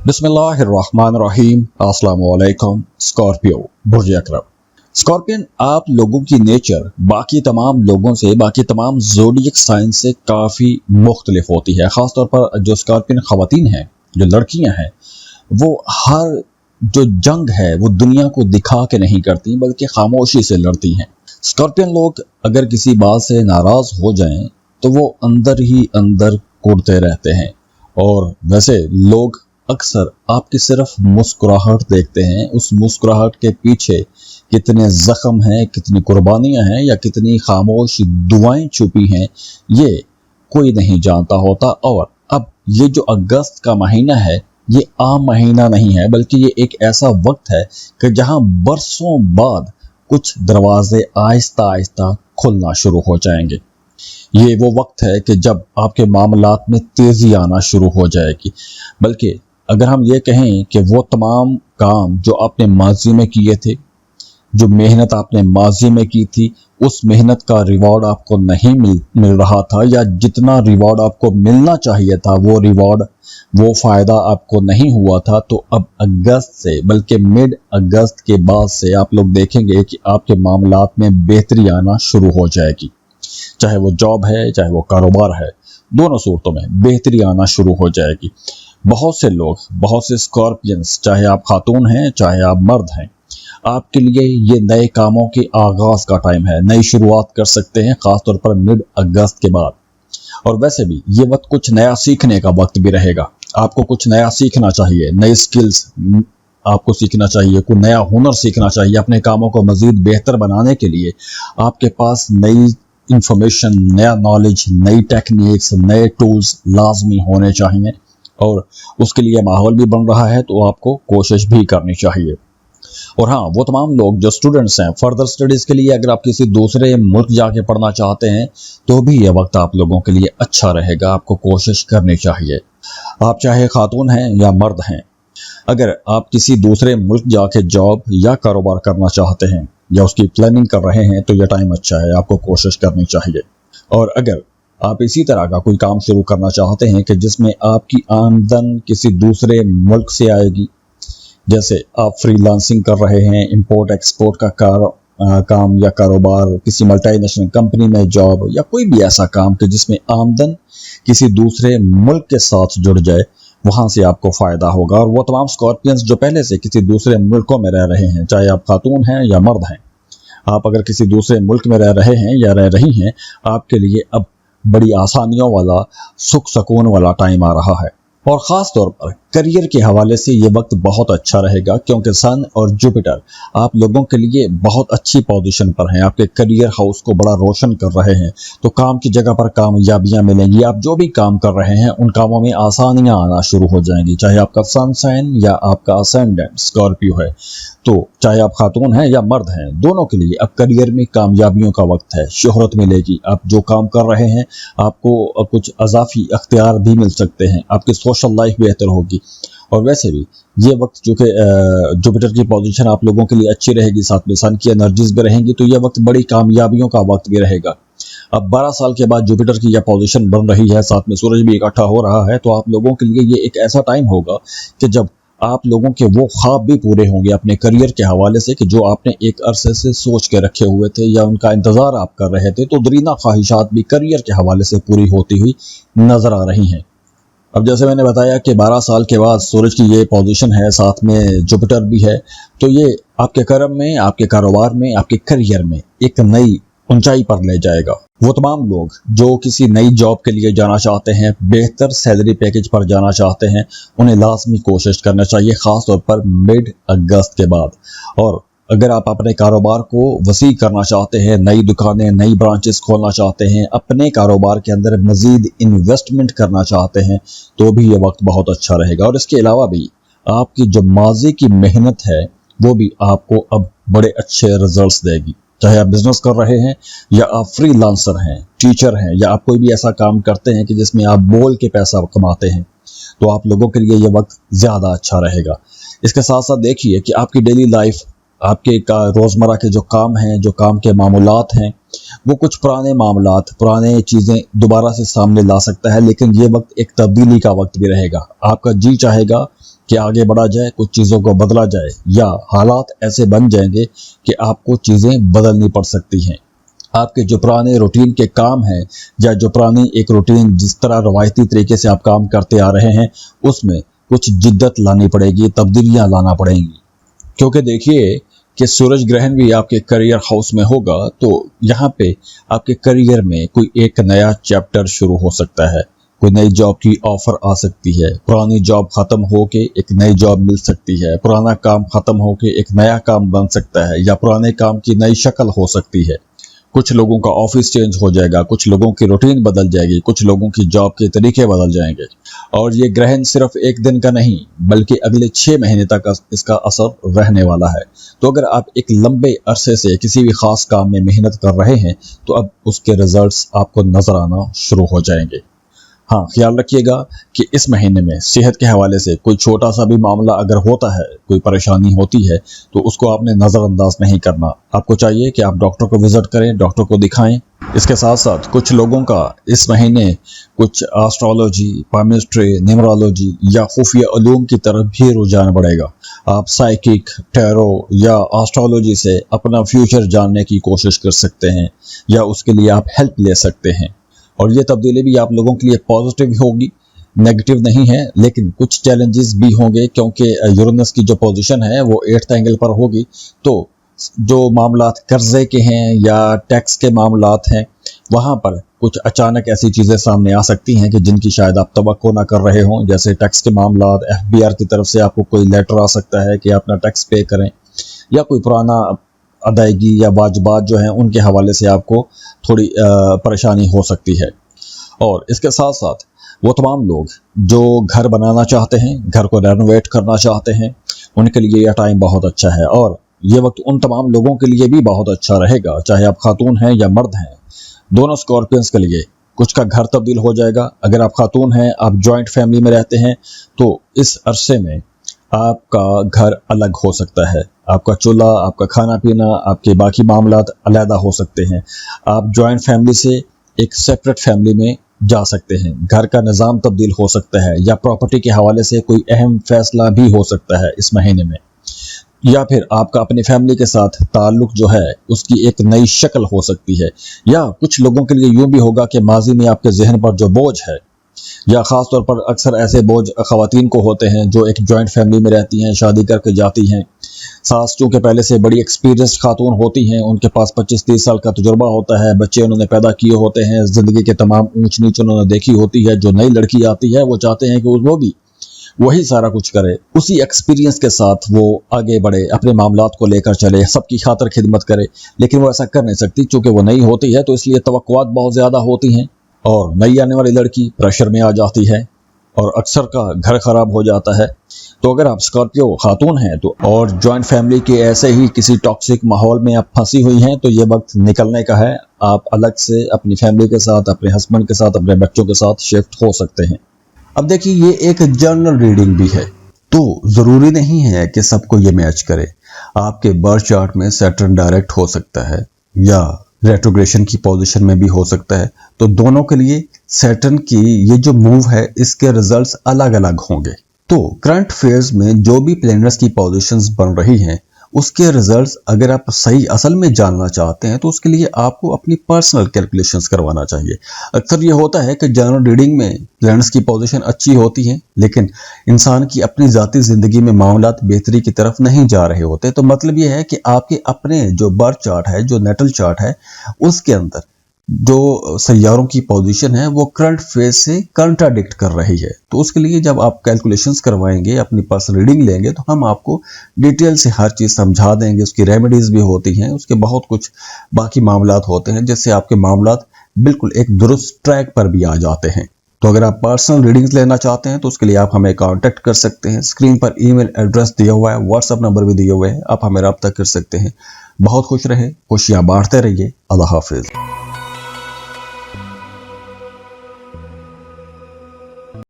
बिस्मिल्लाहिर्रहमानिर्रहीम। अस्सलामु अलैकुम। स्कॉर्पियो बुर्ज अकरम। स्कॉर्पियन आप लोगों की नेचर बाकी तमाम लोगों से, बाकी तमाम ज़ोडिएक साइन से काफ़ी मुख्तलिफ होती है। ख़ास तौर पर जो स्कॉर्पियन ख़वातीन हैं, जो लड़कियां हैं, वो हर जो जंग है वो दुनिया को दिखा के नहीं करती बल्कि खामोशी से लड़ती हैं। स्कॉर्पियन लोग अगर किसी बात से नाराज़ हो जाएं तो वो अंदर ही अंदर कूदते रहते हैं। और वैसे लोग अक्सर आपकी सिर्फ मुस्कुराहट देखते हैं। उस मुस्कुराहट के पीछे कितने ज़ख्म हैं, कितनी कुर्बानियां हैं या कितनी खामोश दुआएं छुपी हैं, ये कोई नहीं जानता होता। और अब ये जो अगस्त का महीना है, ये आम महीना नहीं है बल्कि ये एक ऐसा वक्त है कि जहां बरसों बाद कुछ दरवाजे आहिस्ता आहिस्ता खुलना शुरू हो जाएंगे। ये वो वक्त है कि जब आपके मामलात में तेज़ी आना शुरू हो जाएगी। बल्कि अगर हम ये कहें कि वो तमाम काम जो आपने माजी में किए थे, जो मेहनत आपने माजी में की थी, उस मेहनत का रिवॉर्ड आपको नहीं मिल रहा था, या जितना रिवॉर्ड आपको मिलना चाहिए था वो रिवॉर्ड, वो फ़ायदा आपको नहीं हुआ था, तो अब अगस्त से, बल्कि मिड अगस्त के बाद से आप लोग देखेंगे कि आपके मामलात में बेहतरी आना शुरू हो जाएगी। चाहे वो जॉब है, चाहे वो कारोबार है, दोनों सूरतों में बेहतरी आना शुरू हो जाएगी। बहुत से लोग, बहुत से स्कॉर्पियंस, चाहे आप खातून हैं चाहे आप मर्द हैं, आपके लिए ये नए कामों के आगाज़ का टाइम है। नई शुरुआत कर सकते हैं, ख़ासतौर पर मिड अगस्त के बाद। और वैसे भी ये वक्त कुछ नया सीखने का वक्त भी रहेगा। आपको कुछ नया सीखना चाहिए, नई स्किल्स आपको सीखना चाहिए, कोई नया हुनर सीखना चाहिए। अपने कामों को मज़ीद बेहतर बनाने के लिए आपके पास नई इंफॉर्मेशन, नया नॉलेज, नई टेक्निक्स, नए टूल्स लाजमी होने चाहिए। और उसके लिए माहौल भी बन रहा है तो आपको कोशिश भी करनी चाहिए। और हाँ, वो तमाम लोग जो स्टूडेंट्स हैं, फर्दर स्टडीज़ के लिए अगर आप किसी दूसरे मुल्क जाके पढ़ना चाहते हैं तो भी ये वक्त आप लोगों के लिए अच्छा रहेगा। आपको कोशिश करनी चाहिए। आप चाहे खातून हैं या मर्द हैं, अगर आप किसी दूसरे मुल्क जाके जॉब या कारोबार करना चाहते हैं या उसकी प्लानिंग कर रहे हैं तो यह टाइम अच्छा है, आपको कोशिश करनी चाहिए। और अगर आप इसी तरह का कोई काम शुरू करना चाहते हैं कि जिसमें आपकी आमदन किसी दूसरे मुल्क से आएगी, जैसे आप फ्रीलांसिंग कर रहे हैं, इंपोर्ट एक्सपोर्ट का काम या कारोबार, किसी मल्टीनेशनल कंपनी में जॉब, या कोई भी ऐसा काम कि जिसमें आमदन किसी दूसरे मुल्क के साथ जुड़ जाए, वहाँ से आपको फ़ायदा होगा। और वो तमाम स्कॉर्पियंस जो पहले से किसी दूसरे मुल्कों में रह रहे हैं, चाहे आप खातून हैं या मर्द हैं, आप अगर किसी दूसरे मुल्क में रह रहे हैं या रह रही हैं, आपके लिए अब बड़ी आसानियों वाला, सुख सुकून वाला टाइम आ रहा है। और ख़ास तौर पर करियर के हवाले से ये वक्त बहुत अच्छा रहेगा, क्योंकि सन और जुपिटर आप लोगों के लिए बहुत अच्छी पोजीशन पर हैं, आपके करियर हाउस को बड़ा रोशन कर रहे हैं। तो काम की जगह पर कामयाबियां मिलेंगी। आप जो भी काम कर रहे हैं उन कामों में आसानियां आना शुरू हो जाएंगी। चाहे आपका सन साइन या आपका असेंडेंट स्कॉर्पियो है, तो चाहे आप खातून हैं या मर्द हैं, दोनों के लिए अब करियर में कामयाबियों का वक्त है। शोहरत मिलेगी। आप जो काम कर रहे हैं आपको कुछ अजाफी अख्तियार भी मिल सकते हैं। आपकी सोशल लाइफ बेहतर होगी। और वैसे भी ये वक्त चूँकि जुपिटर की पोजीशन आप लोगों के लिए अच्छी रहेगी, साथ में सन की एनर्जीज भी रहेंगी, तो यह वक्त बड़ी कामयाबियों का वक्त भी रहेगा। अब 12 साल के बाद जुपिटर की यह पोजीशन बन रही है, साथ में सूरज भी इकट्ठा हो रहा है, तो आप लोगों के लिए ये एक ऐसा टाइम होगा कि जब आप लोगों के वो ख्वाब भी पूरे होंगे अपने करियर के हवाले से कि जो आपने एक अरसे से सोच के रखे हुए थे या उनका इंतज़ार आप कर रहे थे। तो दरीना ख्वाहिशात भी करियर के हवाले से पूरी होती हुई नज़र आ रही हैं। अब जैसे मैंने बताया कि 12 साल के बाद सूरज की ये पोजीशन है, साथ में जुपिटर भी है, तो ये आपके कर्म में, आपके कारोबार में, आपके करियर में एक नई ऊंचाई पर ले जाएगा। वो तमाम लोग जो किसी नई जॉब के लिए जाना चाहते हैं, बेहतर सैलरी पैकेज पर जाना चाहते हैं, उन्हें लाजमी कोशिश करना चाहिए, ख़ास तौर पर मिड अगस्त के बाद। और अगर आप अपने कारोबार को वसी करना चाहते हैं, नई दुकानें, नई ब्रांचेस खोलना चाहते हैं, अपने कारोबार के अंदर मज़ीद इन्वेस्टमेंट करना चाहते हैं, तो भी ये वक्त बहुत अच्छा रहेगा। और इसके अलावा भी आपकी जो माजी की मेहनत है वो भी आपको अब बड़े अच्छे रिजल्ट्स देगी। चाहे आप बिजनेस कर रहे हैं या आप फ्रीलांसर हैं, टीचर हैं, या आप कोई भी ऐसा काम करते हैं कि जिसमें आप बोल के पैसा कमाते हैं, तो आप लोगों के लिए ये वक्त ज़्यादा अच्छा रहेगा। इसके साथ साथ देखिए कि आपकी डेली लाइफ, आपके रोज़मर्रा के जो काम हैं, जो काम के मामूलात हैं, वो कुछ पुराने मामलात, पुराने चीज़ें दोबारा से सामने ला सकता है, लेकिन ये वक्त एक तब्दीली का वक्त भी रहेगा। आपका जी चाहेगा कि आगे बढ़ा जाए, कुछ चीज़ों को बदला जाए, या हालात ऐसे बन जाएंगे कि आपको चीज़ें बदलनी पड़ सकती हैं। आपके जो पुराने रूटीन के काम हैं या जो पुरानी एक रूटीन जिस तरह रवायती तरीके से आप काम करते आ रहे हैं, उसमें कुछ जिद्दत लानी पड़ेगी, तब्दीलियां लाना पड़ेंगी। क्योंकि देखिए कि सूरज ग्रहण भी आपके करियर हाउस में होगा, तो यहाँ पे आपके करियर में कोई एक नया चैप्टर शुरू हो सकता है, कोई नई जॉब की ऑफर आ सकती है, पुरानी जॉब खत्म होके एक नई जॉब मिल सकती है, पुराना काम खत्म होके एक नया काम बन सकता है, या पुराने काम की नई शक्ल हो सकती है। कुछ लोगों का ऑफिस चेंज हो जाएगा, कुछ लोगों की रूटीन बदल जाएगी, कुछ लोगों की जॉब के तरीके बदल जाएंगे। और ये ग्रहण सिर्फ एक दिन का नहीं, बल्कि अगले 6 महीने तक इसका असर रहने वाला है। तो अगर आप एक लंबे अरसे से किसी भी खास काम में मेहनत कर रहे हैं, तो अब उसके रिजल्ट्स आपको नजर आना शुरू हो जाएंगे। हाँ, ख्याल रखिएगा कि इस महीने में सेहत के हवाले से कोई छोटा सा भी मामला अगर होता है, कोई परेशानी होती है, तो उसको आपने नज़रअंदाज नहीं करना। आपको चाहिए कि आप डॉक्टर को विजिट करें, डॉक्टर को दिखाएं। इसके साथ साथ कुछ लोगों का इस महीने कुछ एस्ट्रोलॉजी, पामिस्ट्री, न्यूमरोलॉजी या खुफिया उलूम की तरफ भी रुझान बढ़ेगा। आप साइकिक, टैरो या एस्ट्रोलॉजी से अपना फ्यूचर जानने की कोशिश कर सकते हैं, या उसके लिए आप हेल्प ले सकते हैं। और ये तब्दीली भी आप लोगों के लिए पॉजिटिव होगी, नेगेटिव नहीं है, लेकिन कुछ चैलेंजेस भी होंगे, क्योंकि यूरेनस की जो पोजीशन है वो 8th एंगल पर होगी। तो जो मामलात कर्जे के हैं या टैक्स के मामलात हैं, वहाँ पर कुछ अचानक ऐसी चीज़ें सामने आ सकती हैं कि जिनकी शायद आप तवक्को ना कर रहे हों। जैसे टैक्स के मामलात, FBR की तरफ से आपको कोई लेटर आ सकता है कि अपना टैक्स पे करें, या कोई पुराना अदायगी या वाजबात जो हैं उनके हवाले से आपको थोड़ी परेशानी हो सकती है। और इसके साथ साथ वो तमाम लोग जो घर बनाना चाहते हैं, घर को रेनोवेट करना चाहते हैं, उनके लिए यह टाइम बहुत अच्छा है। और ये वक्त उन तमाम लोगों के लिए भी बहुत अच्छा रहेगा, चाहे आप खातून हैं या मर्द हैं। दोनों स्कॉर्पियंस के लिए कुछ का घर तब्दील हो जाएगा। अगर आप खातून हैं, आप जॉइंट फैमिली में रहते हैं, तो इस अरसे में आपका घर अलग हो सकता है। आपका चूल्हा, आपका खाना पीना, आपके बाकी मामलात अलहदा हो सकते हैं। आप जॉइंट फैमिली से एक सेपरेट फैमिली में जा सकते हैं। घर का निज़ाम तब्दील हो सकता है, या प्रॉपर्टी के हवाले से कोई अहम फैसला भी हो सकता है इस महीने में। या फिर आपका अपनी फैमिली के साथ ताल्लुक जो है उसकी एक नई शक्ल हो सकती है। या कुछ लोगों के लिए यूँ भी होगा कि माजी में आपके जहन पर जो बोझ है, या ख़ास तौर पर अक्सर ऐसे बोझ ख़वातीन को होते हैं जो एक जॉइंट फैमिली में रहती हैं, शादी करके जाती हैं। सास चूँकि पहले से बड़ी एक्सपीरियंस्ड खातून होती हैं, उनके पास 25-30 साल का तजुर्बा होता है, बच्चे उन्होंने पैदा किए होते हैं, ज़िंदगी के तमाम ऊंच नीच उन्होंने देखी होती है। जो नई लड़की आती है वो चाहते हैं कि वो भी वही सारा कुछ करे, उसी एक्सपीरियंस के साथ वो आगे बढ़े, अपने मामलात को लेकर चले, सबकी खातर खिदमत करे। लेकिन वो ऐसा कर नहीं सकती क्योंकि वो नई होती है, तो इसलिए तवक्कुआत बहुत ज़्यादा होती हैं, और नई आने वाली लड़की प्रेशर में आ जाती है और अक्सर का घर ख़राब हो जाता है। तो अगर आप स्कॉर्पियो खातून हैं तो और जॉइंट फैमिली के ऐसे ही किसी टॉक्सिक माहौल में आप फंसी हुई हैं, तो ये वक्त निकलने का है। आप अलग से अपनी फैमिली के साथ, अपने हस्बैंड के साथ, अपने बच्चों के साथ शिफ्ट हो सकते हैं। अब देखिए, ये एक जनरल रीडिंग भी है, तो ज़रूरी नहीं है कि सबको ये मैच करे। आपके बर्थ चार्ट में सैटर्न डायरेक्ट हो सकता है या रेट्रोग्रेशन की पोजीशन में भी हो सकता है, तो दोनों के लिए सैटर्न की ये जो मूव है इसके रिजल्ट्स अलग अलग होंगे। तो करंट फेयर्स में जो भी प्लैनेट्स की पोजीशंस बन रही हैं उसके रिजल्ट्स अगर आप सही असल में जानना चाहते हैं तो उसके लिए आपको अपनी पर्सनल कैलकुलेशंस करवाना चाहिए। अक्सर ये होता है कि जनरल रीडिंग में प्लैनेट्स की पोजीशन अच्छी होती है, लेकिन इंसान की अपनी ज़ाती ज़िंदगी में मामलात बेहतरी की तरफ नहीं जा रहे होते। तो मतलब ये है कि आपके अपने जो बर्थ चार्ट है, जो नेटल चार्ट है, उसके अंदर जो सैयारों की पोजीशन है वो करंट फेज से कंट्राडिक्ट कर रही है। तो उसके लिए जब आप कैलकुलेशंस करवाएंगे, अपनी पर्सनल रीडिंग लेंगे, तो हम आपको डिटेल से हर चीज़ समझा देंगे। उसकी रेमेडीज भी होती हैं, उसके बहुत कुछ बाकी मामलात होते हैं जिससे आपके मामलात बिल्कुल एक दुरुस्त ट्रैक पर भी आ जाते हैं। तो अगर आप पर्सनल रीडिंग्स लेना चाहते हैं तो उसके लिए आप हमें कांटेक्ट कर सकते हैं। स्क्रीन पर ईमेल एड्रेस दिया हुआ है, व्हाट्सएप नंबर भी दिए हुए हैं, आप हमें रब्ता कर सकते हैं। बहुत खुश रहे, खुशियाँ बांटते रहिए। अल्लाह हाफिज।